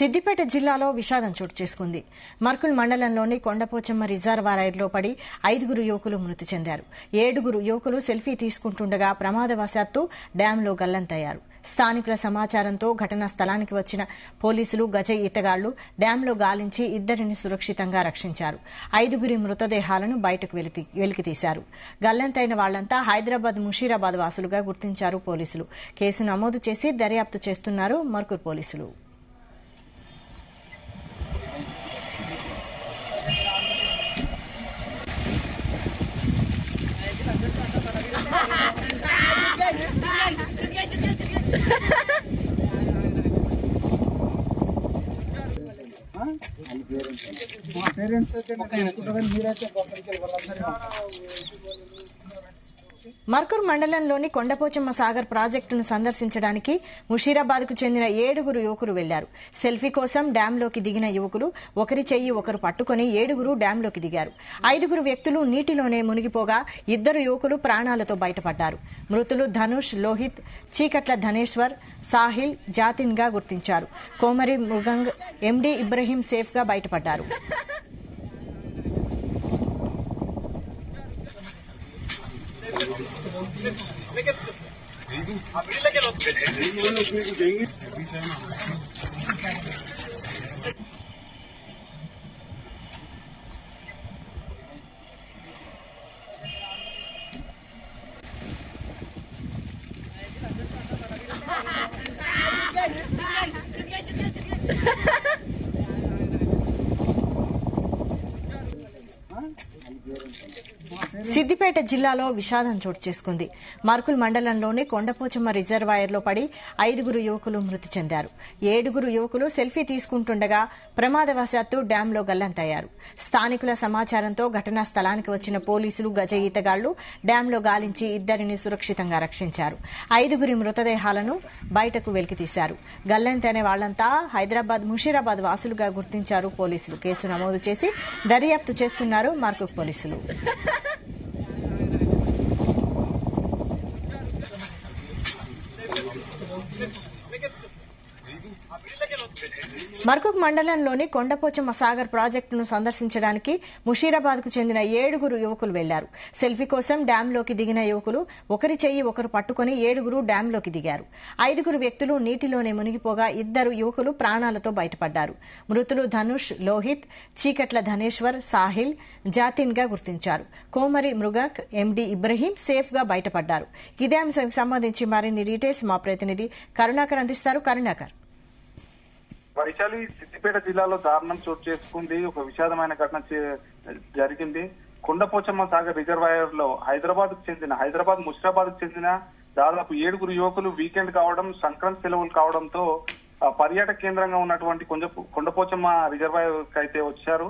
సిద్దిపేట జిల్లాలో విషాదం చోటు చేసుకుంది. మర్కుల్ మండలంలోని కొండపోచమ్మ రిజర్వాయర్లో పడి 5 యువకులు మృతి చెందారు. 7 యువకులు సెల్ఫీ తీసుకుంటుండగా ప్రమాదవశాత్తు డ్యాంలో గల్లంతయ్యారు. స్థానికుల సమాచారంతో ఘటనా స్థలానికి వచ్చిన పోలీసులు గజ ఈతగాళ్లు డ్యాంలో గాలించి 2 సురక్షితంగా రక్షించారు. 5 మృతదేహాలను బయటకు వెలికితీశారు. గల్లంతైన వాళ్లంతా హైదరాబాద్ ముషీరాబాద్ వాసులుగా గుర్తించారు పోలీసులు. కేసు నమోదు చేసి దర్యాప్తు చేస్తున్నారు మర్కుల్ పోలీసులు. మర్కూర్ మండలంలోని కొండపోచమ్మ సాగర్ ప్రాజెక్టును సందర్శించడానికి ముషీరాబాద్కు చెందిన 7 యువకులు వెళ్లారు. సెల్ఫీ కోసం డ్యాంలోకి దిగిన యువకులు ఒకరి చెయ్యి ఒకరు పట్టుకుని 7 డ్యాంలోకి దిగారు. 5 వ్యక్తులు నీటిలోనే మునిగిపోగా 2 యువకులు ప్రాణాలతో బయటపడ్డారు. మృతులు ధనుష్, లోహిత్, చీకట్ల ధనేశ్వర్, సాహిల్, జాతిన్ గా గుర్తించారు. కోమరి మృగంగ్, ఎండి ఇబ్రహీం సేఫ్ గా బయటపడ్డారు. సిద్దిపేట జిల్లాలో విషాదం చోటు చేసుకుంది. మర్కుల్ మండలంలోని కొండపోచమ్మ రిజర్వాయర్లో పడి 5 యువకులు మృతి చెందారు. 7 యువకులు సెల్ఫీ తీసుకుంటుండగా ప్రమాదవశాత్తు డ్యాంలో గల్లంతయ్యారు. స్థానికుల సమాచారంతో ఘటనా స్థలానికి వచ్చిన పోలీసులు గజ ఈతగాళ్లు డ్యాంలో గాలించి 2 సురక్షితంగా రక్షించారు. 5 మృతదేహాలను బయటకు వెలికితీశారు. గల్లంతైన వాళ్లంతా హైదరాబాద్ ముషీరాబాద్ వాసులుగా గుర్తించారు పోలీసులు. కేసు నమోదు చేసి దర్యాప్తు చేస్తున్నారు మర్కుల్ పోలీసులు. మర్కుక్ మండలంలోని కొండపోచమ్మ సాగర్ ప్రాజెక్టును సందర్శించడానికి ముషీరాబాద్కు చెందిన 7 యువకులు వెళ్లారు. సెల్ఫీ కోసం డ్యాంలోకి దిగిన యువకులు ఒకరి చెయ్యి ఒకరు పట్టుకుని 7 డ్యాంలోకి దిగారు. 5 వ్యక్తులు నీటిలోనే మునిగిపోగా 2 యువకులు ప్రాణాలతో బయటపడ్డారు. మృతులు ధనుష్, లోహిత్, చీకట్ల ధనేశ్వర్, సాహిల్, జాతిన్ గా గుర్తించారు. కోమరి మృగంగ్, ఎండి ఇబ్రహీం సేఫ్ గా బయటపడ్డారు. ఇదే అంశానికి సంబంధించి మరిన్ని డీటెయిల్స్ మా ప్రతినిధి కరుణాకర్ అందిస్తారు. కరుణాకర్, వైశాలి, సిద్దిపేట జిల్లాలో దారుణం చోటు చేసుకుంది. ఒక విషాదమైన ఘటన జరిగింది. కొండపోచమ్మ సాగర్ రిజర్వాయర్ లో హైదరాబాద్ ముషీరాబాద్ చెందిన దాదాపు 7 యువకులు వీకెండ్ కావడం, సంక్రాంతి సెలవులు కావడంతో పర్యాటక కేంద్రంగా ఉన్నటువంటి కొండపోచమ్మ రిజర్వాయర్ అయితే వచ్చారు.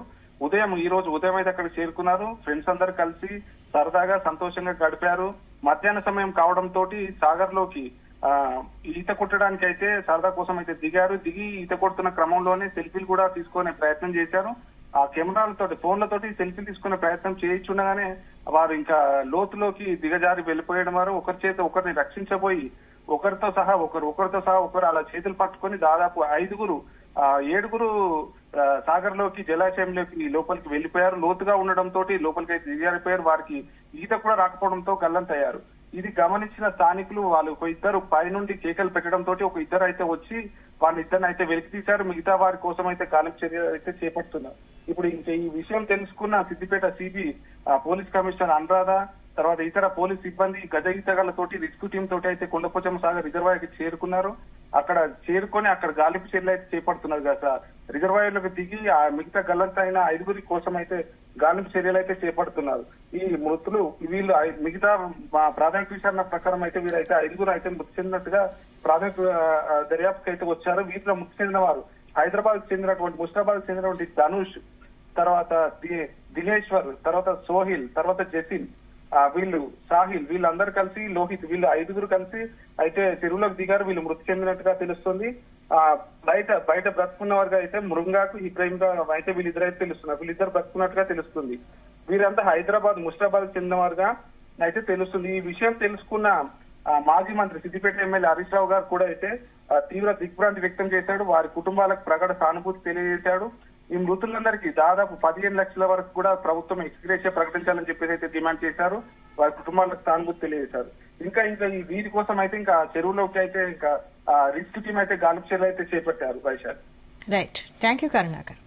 ఈ రోజు ఉదయం అయితే అక్కడికి చేరుకున్నారు. ఫ్రెండ్స్ అందరు కలిసి సరదాగా సంతోషంగా గడిపారు. మధ్యాహ్న సమయం కావడంతో సాగర్ లోకి ఈత కొట్టడానికి అయితే సరదా కోసం అయితే దిగి ఈత కొడుతున్న క్రమంలోనే సెల్ఫీలు కూడా తీసుకునే ప్రయత్నం చేశారు. ఆ కెమెరాలతోటి, ఫోన్లతోటి సెల్ఫీలు తీసుకునే ప్రయత్నం చేయించుండగానే వారు ఇంకా లోతులోకి దిగజారి వెళ్లిపోయడం వారు ఒకరి చేత ఒకరిని రక్షించబోయి ఒకరితో సహా ఒకరు అలా చేతులు పట్టుకొని దాదాపు 7 సాగర్ లోకి జలాశయంలోకి లోపలికి వెళ్లిపోయారు. లోతుగా ఉండడంతో లోపలికి అయితే దిగారిపోయారు. వారికి ఈత కూడా రాకపోవడంతో గల్లంతయ్యారు. ఇది గమనించిన స్థానికులు వాళ్ళు ఒక 2 పైనుండి కేకలు పెట్టడంతో ఒక 2 అయితే వచ్చి వాళ్ళిద్దరిని అయితే వెలికి తీశారు. మిగతా వారి కోసం అయితే గాలింపు చర్య అయితే చేపడుతున్నారు. ఇప్పుడు ఇంకా ఈ విషయం తెలుసుకున్న Siddipet CB police commissioner Anuradha, తర్వాత ఇతర పోలీస్ సిబ్బంది గజ ఈతగాళ్లతోటి రెస్క్యూ టీం తోటి అయితే కొండపోచమ్మ సాగర్ రిజర్వాయర్ కి చేరుకున్నారు. అక్కడ గాలింపు చర్యలు అయితే చేపడుతున్నారు కదా. రిజర్వాయర్ లోకి దిగి ఆ మిగతా గల్లంతైన 5 కోసం అయితే గాలింపు చర్యలు అయితే చేపడుతున్నారు. ఈ మృతులు వీళ్ళు మిగతా ప్రాథమిక విచారణ ప్రకారం అయితే వీరైతే 5 అయితే మృతి చెందినట్టుగా ప్రాథమిక దర్యాప్తుకు అయితే వచ్చారు. వీటిలో మృతి చెందిన వారు ముషీరాబాద్ చెందినటువంటి ధనుష్, తర్వాత దినేశ్వర్, తర్వాత సోహిల్, తర్వాత జతిన్, సాహిల్, వీళ్ళందరూ కలిసి, లోహిత్, వీళ్ళు 5 కలిసి అయితే చెరువులోకి దిగారు. వీళ్ళు మృతి చెందినట్టుగా తెలుస్తుంది. బయట బ్రతుకున్న వారికి అయితే మృంగాకు, ఇబ్రహీం అయితే వీళ్ళిద్దరైతే తెలుస్తున్నారు. వీళ్ళిద్దరు బ్రతుకున్నట్టుగా తెలుస్తుంది. వీరంతా హైదరాబాద్ ముషీరాబాద్ చెందిన వారుగా అయితే తెలుస్తుంది. ఈ విషయం తెలుసుకున్న మాజీ మంత్రి సిద్దిపేట ఎమ్మెల్యే హరీష్ రావు గారు కూడా అయితే తీవ్ర దిగ్భ్రాంతి వ్యక్తం చేశాడు. వారి కుటుంబాలకు ప్రగాఢ సానుభూతి తెలియజేశాడు. ఈ మృతులందరికీ దాదాపు 15 లక్షల వరకు కూడా ప్రభుత్వం ఎక్స్గ్రేషియా ప్రకటించాలని చెప్పేసి అయితే డిమాండ్ చేశారు. వారి కుటుంబాలకు సానుభూతి తెలియజేశారు. ఇంకా ఈ వీరి కోసం అయితే ఇంకా చెరువులోకి అయితే ఇంకా రిస్క్ టీం అయితే గాలింపు చర్యలు అయితే చేపట్టారు. Vaishali. Right, thank you Karunakar.